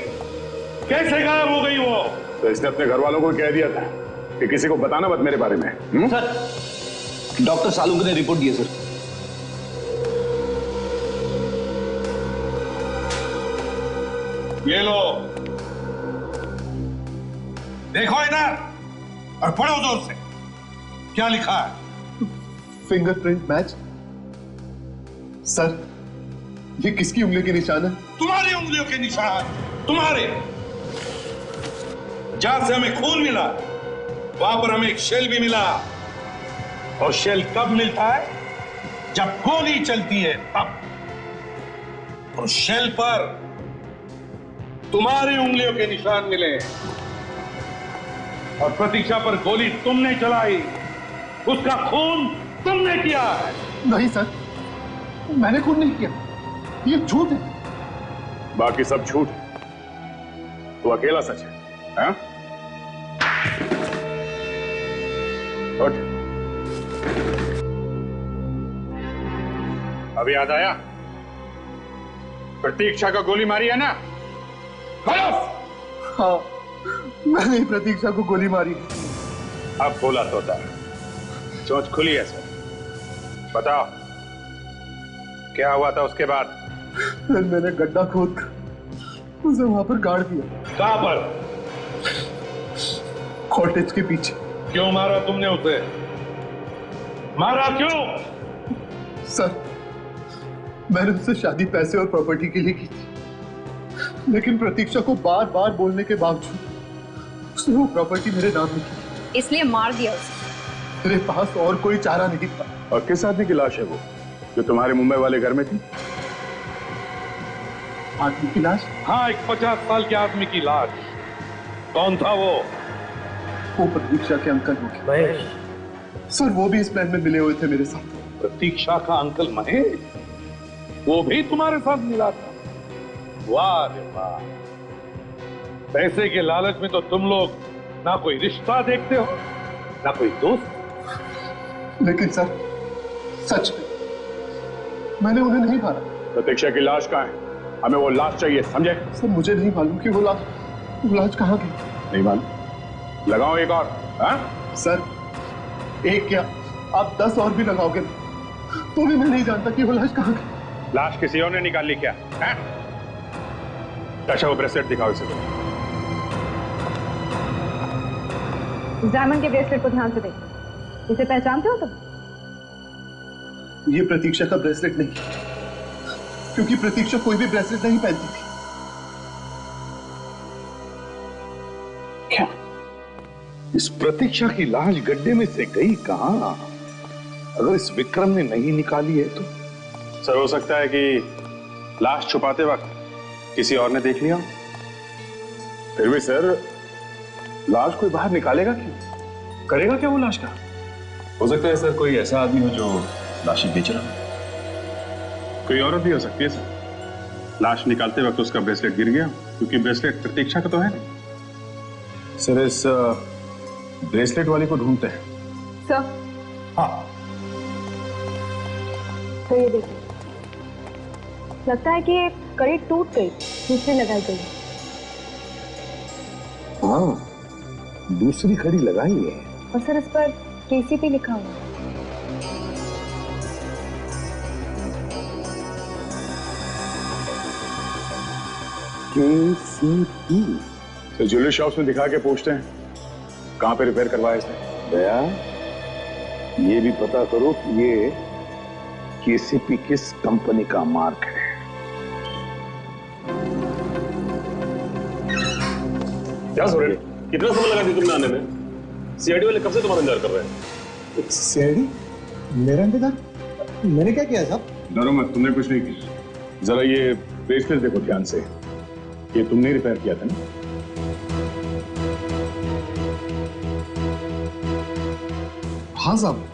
Speaker 4: कैसे गायब हो गई वो?
Speaker 5: तो इसने अपने घर वालों को कह दिया था कि किसी को बताना मत मेरे बारे में।
Speaker 12: सर, डॉक्टर सालुंके ने रिपोर्ट दी है सर।
Speaker 4: ये लो, देखो इधर और पढ़ो जोर से। क्या लिखा है?
Speaker 2: Fingerprint match. सर, ये किसकी उंगली के निशान है?
Speaker 4: तुम्हारी उंगलियों के निशान, तुम्हारे। जहां से हमें खून मिला वहां पर हमें एक शेल भी मिला, और शेल कब मिलता है? जब गोली चलती है तब। और शेल पर तुम्हारी उंगलियों के निशान मिले, और प्रतीक्षा पर गोली तुमने चलाई, उसका खून तुमने किया है।
Speaker 2: नहीं सर, मैंने खून नहीं किया, ये झूठ है।
Speaker 5: बाकी सब झूठ है, तो अकेला सच है, हाँ? उठ। अभी याद आया? प्रतीक्षा का गोली मारी है ना?
Speaker 2: हाँ, मैंने ही प्रतीक्षा को गोली मारी।
Speaker 5: अब बोला तोता, चोंच खुली है सर, बताओ क्या हुआ था उसके बाद?
Speaker 2: फिर मैंने गड्ढा खोद कर उसे वहां पर गाड़ दिया।
Speaker 4: कहां पर?
Speaker 2: कॉटेज के पीछे।
Speaker 4: क्यों मारा तुमने उसे? मारा क्यों?
Speaker 2: सर, मैंने उससे शादी पैसे और प्रॉपर्टी के लिए की थी, लेकिन प्रतीक्षा को बार बार बोलने के बावजूद उसने वो प्रॉपर्टी मेरे नाम नहीं की,
Speaker 8: इसलिए मार दिया उसे।
Speaker 2: मेरे पास और कोई चारा नहीं था।
Speaker 5: और किस आदमी की लाश है वो जो तुम्हारे मुंबई वाले घर में थी?
Speaker 2: आदमी की लाश?
Speaker 4: हाँ, एक 50 साल के आदमी की लाश। कौन था वो?
Speaker 2: वो प्रतीक्षा के अंकल होंगे। सर, वो भी इस प्लान में मिले हुए थे मेरे साथ।
Speaker 4: प्रतीक्षा का अंकल महेश, वो भी तुम्हारे साथ मिला था? वाह रे वाह। पैसे के लालच में तो तुम लोग ना कोई रिश्ता देखते हो ना कोई दोस्त।
Speaker 2: लेकिन सर, सच में मैंने उन्हें नहीं मारा।
Speaker 5: प्रतीक्षा की लाश कहाँ है? हमें वो लाश चाहिए, समझे?
Speaker 2: सर, मुझे नहीं मालूम कि वो लाश कहाँ गई।
Speaker 5: नहीं मालूम? लगाओ एक और। हाँ?
Speaker 2: सर, एक क्या आप 10 और भी लगाओगे तो भी मैं नहीं जानता कि वो लाश कहाँ गई।
Speaker 5: लाश किसी और ने निकाल ली क्या? अच्छा, वो ब्रेसलेट दिखाओ इसे।
Speaker 6: डायमंड के ब्रेसलेट को ध्यान से देखो, इसे पहचानते हो तुम?
Speaker 2: ये प्रतीक्षा का ब्रेसलेट नहीं, क्योंकि प्रतीक्षा कोई भी ब्रेसलेट नहीं पहनती थी।
Speaker 4: क्या इस प्रतीक्षा की लाश गड्ढे में से गई कहां? अगर इस विक्रम ने नहीं निकाली है तो?
Speaker 5: सर, हो सकता है कि लाश छुपाते वक्त किसी और ने देख लिया। फिर भी सर, लाश कोई बाहर निकालेगा क्यों? करेगा क्या वो लाश का?
Speaker 15: हो सकता है सर कोई ऐसा आदमी हो जो लाशें बेच रहा हो।
Speaker 5: कोई औरत भी हो सकती है सर। लाश निकालते वक्त उसका ब्रेसलेट गिर गया, क्योंकि ब्रेसलेट प्रतीक्षा का तो है नहीं।
Speaker 15: सर, इस ब्रेसलेट वाले को ढूंढते हैं।
Speaker 6: सर,
Speaker 5: हाँ,
Speaker 6: तो ये देखिए, लगता है कि एक कड़ी टूट गई, दूसरी लगाई गई।
Speaker 4: हाँ, दूसरी कड़ी लगाई है।
Speaker 6: और सर, इस पर केसीपी लिखा हुआ है।
Speaker 4: केसीपी?
Speaker 5: तो ज्वेलरी शॉप्स में दिखा के पूछते हैं कहां पे रिपेयर करवाया इसने।
Speaker 4: दया, ये भी पता करो कि ये केसीपी किस कंपनी का मार्क है?
Speaker 15: क्या सोरेन, कितना समय लगा दी तुमने आने में? सीआईडी वाले कब से तुम्हारा इंतजार कर रहे हैं?
Speaker 9: सीआईडी? मेरा इंतजार? मैंने क्या किया साहब?
Speaker 5: डरो मत, तुमने कुछ नहीं किया। जरा ये ब्रेसलेट देखो ध्यान से, ये तुमने रिपेयर किया था ना?
Speaker 9: हाँ साहब,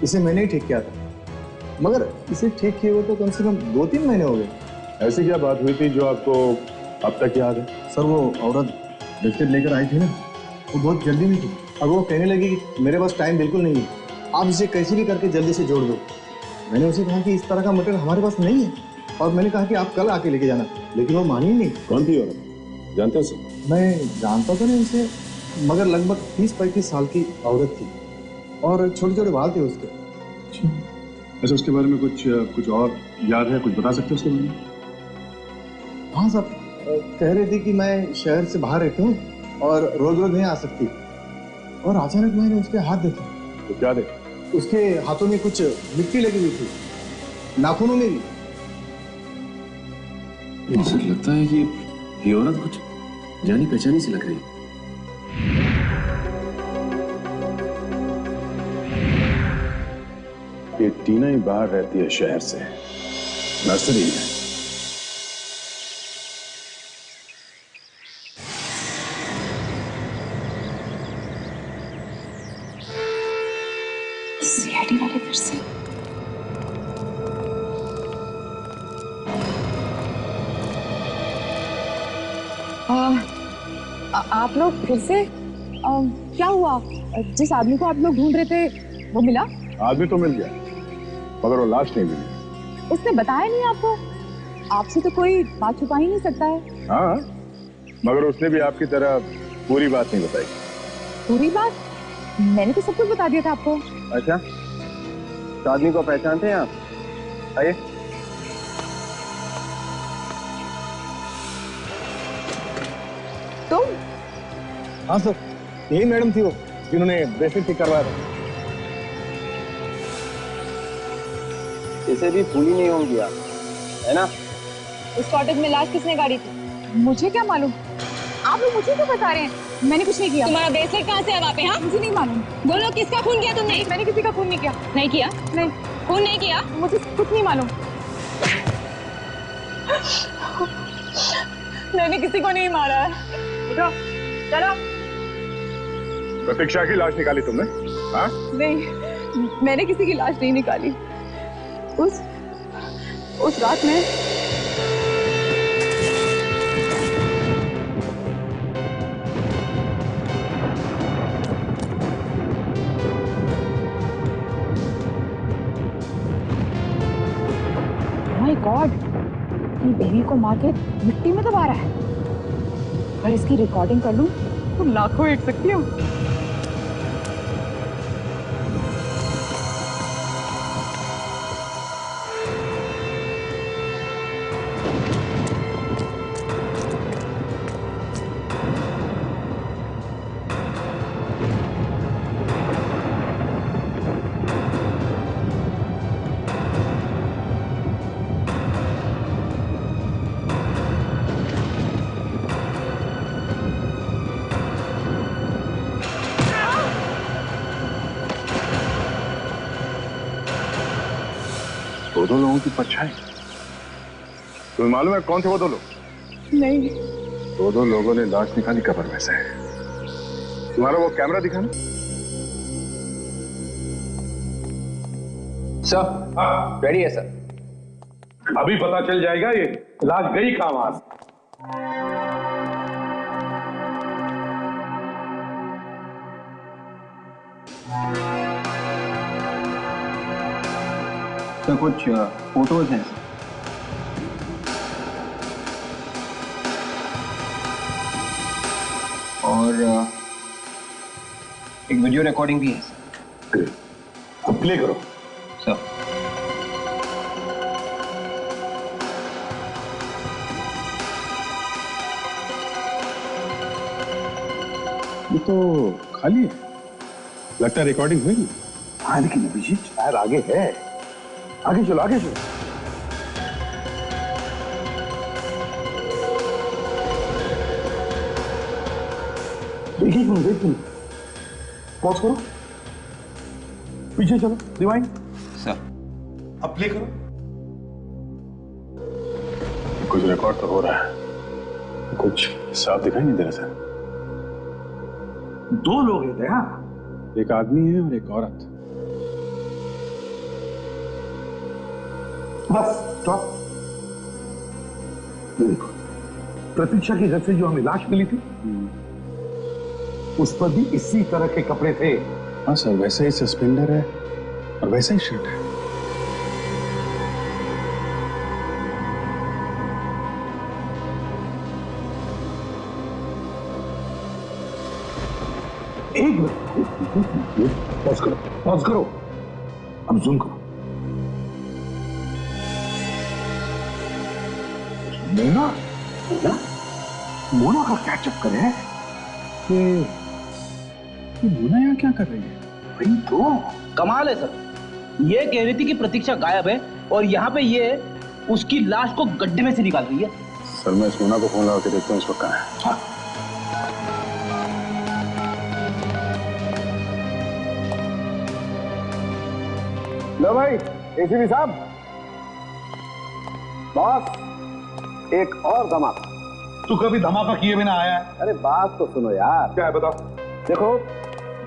Speaker 9: इसे मैंने ही ठीक किया था, मगर इसे ठीक किए हुए तो कम से कम 2-3 महीने हो गए।
Speaker 5: ऐसी क्या बात हुई थी जो आपको अब तक याद है?
Speaker 9: सर वो औरत ब्रेसलेट लेकर आई थी ना, वो बहुत जल्दी में थी। अब वो कहने लगी कि मेरे पास टाइम बिल्कुल नहीं है, आप इसे कैसे भी करके जल्दी से जोड़ दो। मैंने उसे कहा कि इस तरह का मटेरियल हमारे पास नहीं है, और मैंने कहा कि आप कल आके लेके जाना, लेकिन वो मानी ही नहीं।
Speaker 5: कौन थी औरत, जानते हो सर?
Speaker 9: मैं जानता तो नहीं उसे, मगर लगभग 30-35 साल की औरत थी और छोटे छोटे बाल थे उसके।
Speaker 5: अच्छा, उसके बारे में कुछ और याद है? कुछ बता सकते हो उसके बारे में?
Speaker 9: हाँ साहब, कह रही थी कि मैं शहर से बाहर रहती हूँ और रोज रोज नहीं आ सकती, और अचानक मैंने उसके हाथ देखे।
Speaker 5: तो क्या देखा?
Speaker 9: उसके हाथों में कुछ मिट्टी लगी हुई थी, नाखूनों में भी।
Speaker 12: मुझे लगता है कि ये औरत कुछ जानी पहचानी सी लग रही है।
Speaker 5: ये टीना ही बाहर रहती है शहर से, नर्सरी में।
Speaker 1: सीआईडी वाले फिर से। आप लोग फिर से? क्या हुआ? जिस आदमी को आप लोग ढूंढ रहे थे वो मिला?
Speaker 5: आदमी तो मिल गया, मगर वो लाश नहीं मिली।
Speaker 1: उसने बताया नहीं आपको? आपसे तो कोई बात छुपा ही नहीं सकता है।
Speaker 5: हाँ, मगर उसने भी आपकी तरह पूरी बात नहीं बताई।
Speaker 1: पूरी बात? मैंने तो सब कुछ बता दिया था आपको।
Speaker 2: अच्छा, तो आदमी को पहचानते हैं आप? आइए।
Speaker 1: तुम?
Speaker 9: हाँ सर, यही मैडम थी वो जिन्होंने ब्रेसलेट ठीक करवाया था।
Speaker 2: इसे भी भूली नहीं होंगी आप, है ना?
Speaker 1: उस कॉटेज में लाश किसने गाड़ी थी? मुझे क्या मालूम? आप लोग मुझे क्यों बता रहे हैं? मैंने कुछ नहीं किया।
Speaker 3: तुम्हारा ब्रेसलेट कहाँ से है वहाँ पे? हाँ,
Speaker 1: मुझे नहीं मालूम।
Speaker 3: बोलो, किसका खून किया तुमने?
Speaker 1: मैंने किसी का खून नहीं किया।
Speaker 3: नहीं किया?
Speaker 1: नहीं,
Speaker 3: खून नहीं किया?
Speaker 1: मुझे कुछ नहीं मालूम। मैंने किसी को नहीं मारा है। उठो, चलो।
Speaker 5: प्रतीक्षा की लाश निकाली तुमने? हाँ?
Speaker 1: नहीं, मैंने किसी की लाश नहीं निकाली। उस रात में माय गॉड, अपनी बेबी को मार के मिट्टी में दबा रहा है। अगर इसकी रिकॉर्डिंग कर लूं तो लाखों हिट सकती हूँ।
Speaker 5: दो लोगों की परछाई। तुम्हें मालूम है कौन थे वो दो लोग?
Speaker 1: नहीं।
Speaker 5: दो लोगों ने लाश निकाली कब्र में से। तुम्हारा वो कैमरा दिखाना।
Speaker 12: सर, रेडी है सर।
Speaker 4: अभी पता चल जाएगा ये लाश गई कहां वहां से।
Speaker 12: तो कुछ फोटोज हैं और एक वीडियो रिकॉर्डिंग भी है।
Speaker 5: अब प्ले करो
Speaker 12: सर।
Speaker 5: ये तो खाली है, लगता है रिकॉर्डिंग हुई नहीं। हाँ, लेकिन अभिजीत शायद आगे है।
Speaker 2: आगे चलो आगे चलो। देखिए देखिए, पॉज करो, पीछे चलो, रिवाइंड।
Speaker 12: सर
Speaker 2: अब प्ले करो।
Speaker 5: कुछ रिकॉर्ड तो हो रहा है, कुछ साफ दिखाई नहीं दे रहा सर।
Speaker 2: 2 लोग हैं दया,
Speaker 5: एक आदमी है और एक औरत।
Speaker 2: Bus stop. देखो, प्रतीक्षा के घर से जो हमें लाश मिली थी, उस पर भी इसी तरह के कपड़े थे।
Speaker 5: हाँ सर, वैसा ही सस्पेंडर है और वैसा ही शर्ट है।
Speaker 2: एक मिनट, पॉज करो, पॉज करो, अब जूम करो। मोना, मोना, मोना का क्या चक्कर है कि
Speaker 5: मोना यहाँ क्या कर रही है?
Speaker 2: वही तो
Speaker 7: कमाल है सर, ये कह रही थी कि प्रतीक्षा गायब है और यहाँ पे ये उसकी लाश को गड्ढे में से निकाल रही है।
Speaker 5: सर मैं इस मोना को फोन लगा के देखता हूँ इस वक्त कहाँ है।
Speaker 2: हाँ। लो भाई एसीपी साहब, बॉस एक और धमाका।
Speaker 4: तू कभी धमाका किए बिना आया है?
Speaker 2: अरे बात तो सुनो यार।
Speaker 4: क्या है बताओ।
Speaker 2: देखो,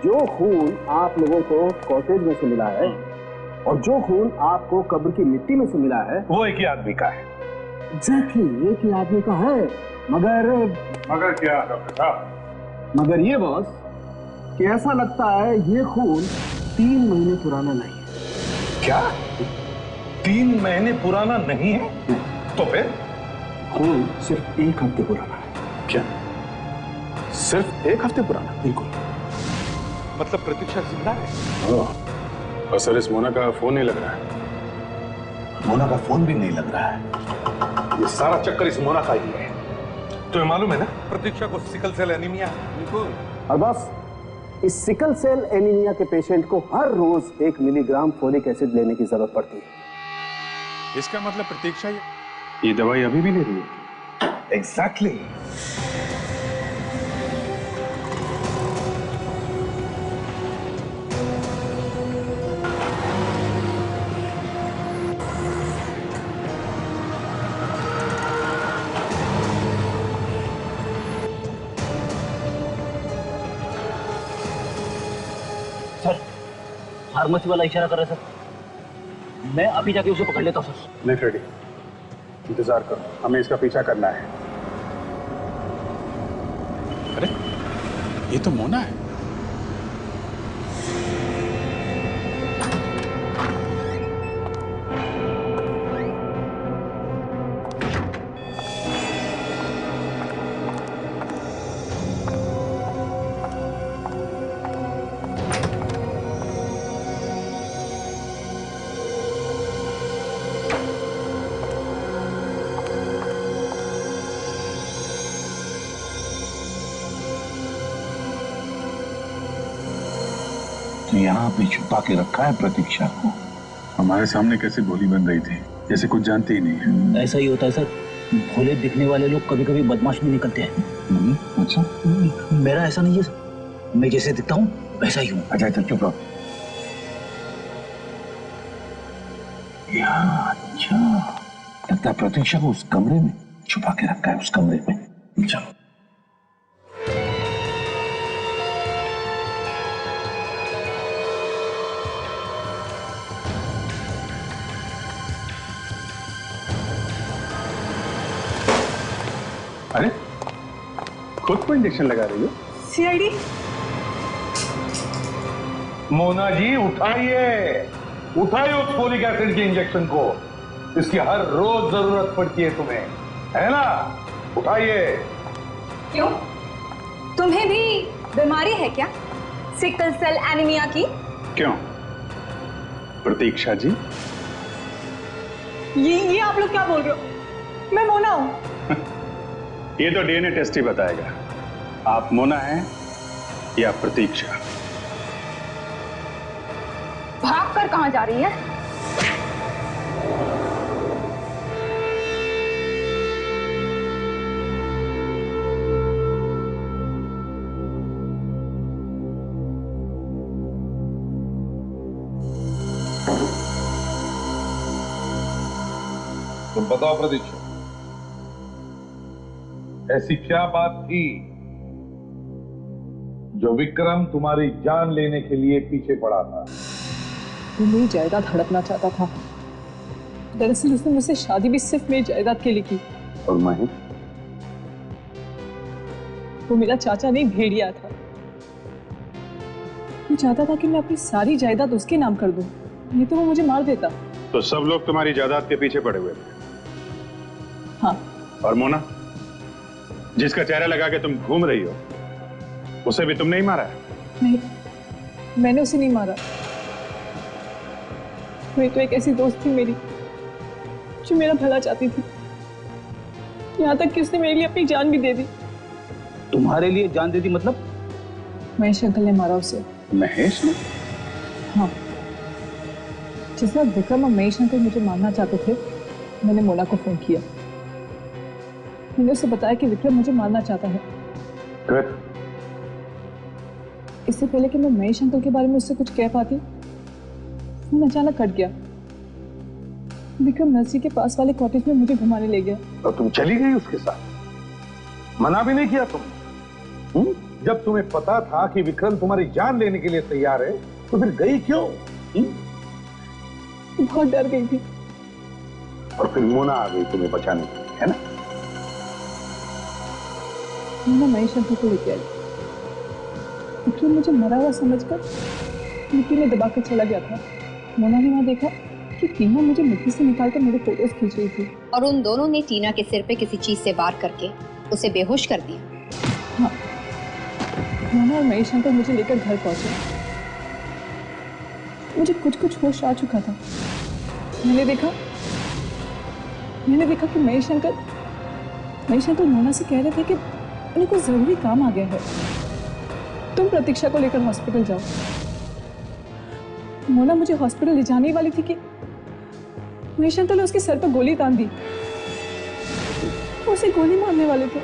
Speaker 2: जो खून आप लोगों को कॉटेज में से मिला है और जो खून आपको कब्र की मिट्टी में से मिला है,
Speaker 4: वो एक ही आदमी का है।
Speaker 2: एग्जैक्टली एक ही आदमी का है।
Speaker 5: मगर क्या डॉक्टर साहब?
Speaker 2: मगर ये बॉस कि ऐसा लगता है ये खून 3 महीने पुराना नहीं है।
Speaker 4: क्या 3 महीने पुराना नहीं है? तो फिर
Speaker 2: खून सिर्फ 1 हफ्ते पुराना है।
Speaker 5: क्या सिर्फ 1 हफ्ते पुराना?
Speaker 2: बिल्कुल।
Speaker 4: मतलब प्रतीक्षा जिंदा है?
Speaker 5: और सर इस मोना का फोन नहीं लग रहा है।
Speaker 4: मोना का फोन भी नहीं लग रहा है। ये सारा चक्कर इस मोना का ही है। तुम्हें मालूम है ना प्रतीक्षा को सिकल सेल एनीमिया है।
Speaker 2: बिल्कुल। और बस इस सिकल सेल एनीमिया के पेशेंट को हर रोज 1 मिलीग्राम फोलिक एसिड लेने की जरूरत पड़ती है।
Speaker 5: इसका मतलब प्रतीक्षा ये दवाई अभी भी ले रही है?
Speaker 4: एग्जैक्टली।
Speaker 7: सर फार्मेसी वाला इशारा कर रहा है सर, मैं अभी जाके उसे पकड़ लेता हूँ सर।
Speaker 5: नहीं फ्रेडी, इंतजार करो, हमें इसका पीछा करना है। अरे ये तो मोना है।
Speaker 4: यहाँ पे छुपा के रखा है प्रतीक्षा को।
Speaker 5: हमारे सामने कैसे गोली बन रही थी, जैसे कुछ जानते ही नहीं है।
Speaker 7: ऐसा ही होता है सर, भोले दिखने वाले लोग कभी कभी बदमाश भी निकलते हैं।
Speaker 5: अच्छा,
Speaker 7: मेरा ऐसा नहीं है सर, मैं जैसे दिखता हूँ वैसा ही हूँ।
Speaker 4: अच्छा चुप रहो। अच्छा, लगता है प्रतीक्षा को उस कमरे में छुपा के रखा है, उस कमरे में। चलो
Speaker 5: अरे खुद को इंजेक्शन लगा रही हो?
Speaker 3: सीआईडी।
Speaker 4: मोना जी उठाइए, उठाइए उस फोलिक एसिड के इंजेक्शन को। इसकी हर रोज जरूरत पड़ती है तुम्हें, है ना? उठाइए।
Speaker 6: क्यों, तुम्हें भी बीमारी है क्या, सिकल सेल एनीमिया की?
Speaker 5: क्यों प्रतीक्षा जी?
Speaker 3: ये आप लोग क्या बोल रहे हो? मैं मोना हूँ।
Speaker 5: ये तो डीएनए टेस्ट ही बताएगा आप मोना हैं या प्रतीक्षा।
Speaker 6: भाग कर कहां जा रही है?
Speaker 4: तो बताओ प्रतीक्षा, ऐसी क्या बात थी जो विक्रम तुम्हारी जान लेने के लिए पीछे पड़ा था?
Speaker 3: वो मेरी जायदाद हड़पना चाहता था। दरअसल उसने मुझसे शादी भी सिर्फ मेरी जायदाद के लिए की।
Speaker 4: और महेश?
Speaker 3: वो मेरा चाचा नहीं, भेड़िया था। वो चाहता था कि मैं अपनी सारी जायदाद उसके नाम कर दूं, नहीं तो वो मुझे मार देता।
Speaker 5: तो सब लोग तुम्हारी जायदाद के पीछे पड़े हुए थे?
Speaker 3: हाँ।
Speaker 5: और मोना, जिसका चेहरा लगा के तुम घूम रही हो, उसे भी तुमने ही मारा है?
Speaker 3: नहीं, मैंने उसे नहीं मारा। वो तो एक ऐसी दोस्त थी मेरी जो मेरा भला चाहती थी, यहाँ तक कि उसने मेरे लिए अपनी जान भी दे दी।
Speaker 7: तुम्हारे लिए जान दे दी मतलब?
Speaker 3: महेश अंकल ने मारा उसे।
Speaker 5: महेश ने?
Speaker 3: हाँ। जिस वक्त विक्रम और महेश अंकल मुझे मारना चाहते थे, मैंने मोना को फोन किया। मैंने उसे बताया कि विक्रम मुझे मारना चाहता है।
Speaker 5: फिर?
Speaker 3: इससे पहले कि मैं महेश अंकल के बारे में उससे कुछ कह पाती, फोन अचानक कट गया। विक्रम नर्सरी के पास वाले कॉटेज में मुझे घुमाने ले गया।
Speaker 4: और तुम चली गई उसके साथ? मना भी नहीं किया तुम? जब तुम्हें पता था कि विक्रम तुम्हारी जान लेने के लिए तैयार है, तो फिर गई क्यों?
Speaker 3: बहुत डर गई थी।
Speaker 4: और फिर मोना आ गई तुम्हें बचाने के लिए, है ना?
Speaker 3: मोना महेश अंकल को लेके आई। विक्रम मुझे मरा हुआ समझकर मिट्टी में दबाकर चला गया था। मोना ने वहां देखा कि टीना मुझे मिट्टी से निकालकर मेरे फोटोज खींच रही थी।
Speaker 8: और उन दोनों ने टीना के सिर पे किसी चीज से वार करके उसे बेहोश कर दिया।
Speaker 3: हाँ। मोना और महेश अंकल मुझे लेकर घर पहुंचे। मुझे कुछ होश आ चुका था। मैंने देखा कि महेश अंकल मोना से कह रहे थे कि उन्हें कोई जरूरी काम आ गया है, तुम प्रतीक्षा को लेकर हॉस्पिटल जाओ। मोना मुझे हॉस्पिटल ले जाने वाली थी कि महेश अंकल ने उसके सर पर गोली तान दी। उसे गोली मारने वाले थे।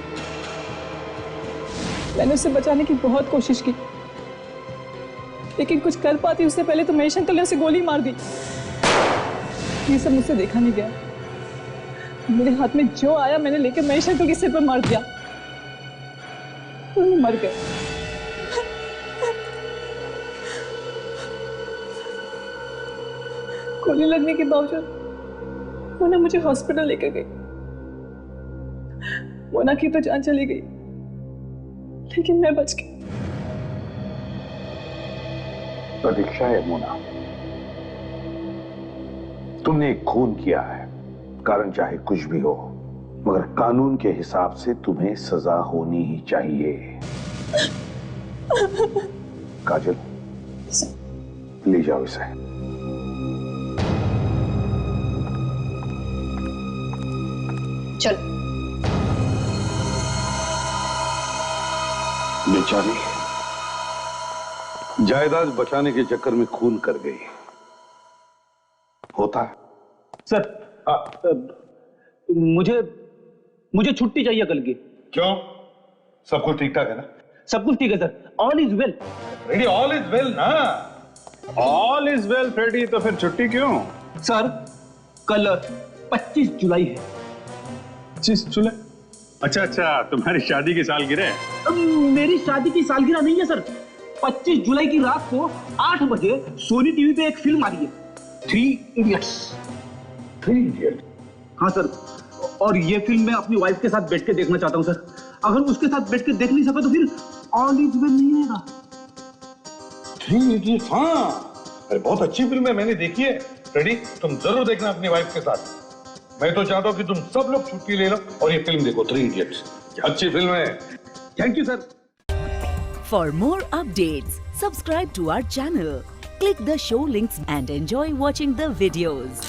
Speaker 3: मैंने उसे बचाने की बहुत कोशिश की, लेकिन कुछ कर पाती उससे पहले तो महेश अंकल ने उसे गोली मार दी। ये सब मुझसे देखा नहीं गया। मेरे हाथ में जो आया मैंने लेकर महेश अंकल के सिर पर मार दिया। वो मर गए। गोली लगने के बावजूद मोना मुझे हॉस्पिटल लेकर गई। मोना की तो जान चली गई, लेकिन मैं बच गई।
Speaker 4: प्रतीक्षा है मोना, तुमने एक खून किया है, कारण चाहे कुछ भी हो, मगर कानून के हिसाब से तुम्हें सजा होनी ही चाहिए। काजल, ले जाओ इसे।
Speaker 8: चल।
Speaker 4: बेचारी जायदाद बचाने के चक्कर में खून कर गई। होता है।
Speaker 7: सर, मुझे छुट्टी चाहिए कल की।
Speaker 4: क्यों? सब कुछ ठीक ठाक है ना?
Speaker 7: सब कुछ ठीक है sir, all is well.
Speaker 4: Ready, all is well ना?
Speaker 5: ऑल इज वेल फ्रेडी, तो फिर छुट्टी क्यों?
Speaker 7: सर, कल 25 जुलाई है।
Speaker 5: 25 जुलाई? अच्छा, तुम्हारी शादी की सालगिरह?
Speaker 7: मेरी शादी की सालगिरह नहीं है सर। 25 जुलाई की रात को 8 बजे सोनी टीवी पे एक फिल्म आ रही है, 3 इडियट्स।
Speaker 4: 3 इडियट्स?
Speaker 7: हाँ सर, और ये फिल्म मैं अपनी वाइफ के साथ बैठ के देखना चाहता हूँ सर। अगर उसके साथ बैठ के देख नहीं सका तो फिर ऑल इज वेल नहीं आएगा।
Speaker 4: 3 इडियट्स? हाँ, अरे बहुत अच्छी फिल्म है, मैंने देखी है। रेडी, तुम जरूर देखना अपनी वाइफ के साथ। मैं तो चाहता हूँ कि तुम सब लोग छुट्टी ले लो और ये फिल्म देखो, 3 इडियट्स। अच्छी फिल्म है।
Speaker 7: Thank you sir.
Speaker 16: For more updates, subscribe to our channel, click the show links and enjoy watching the videos.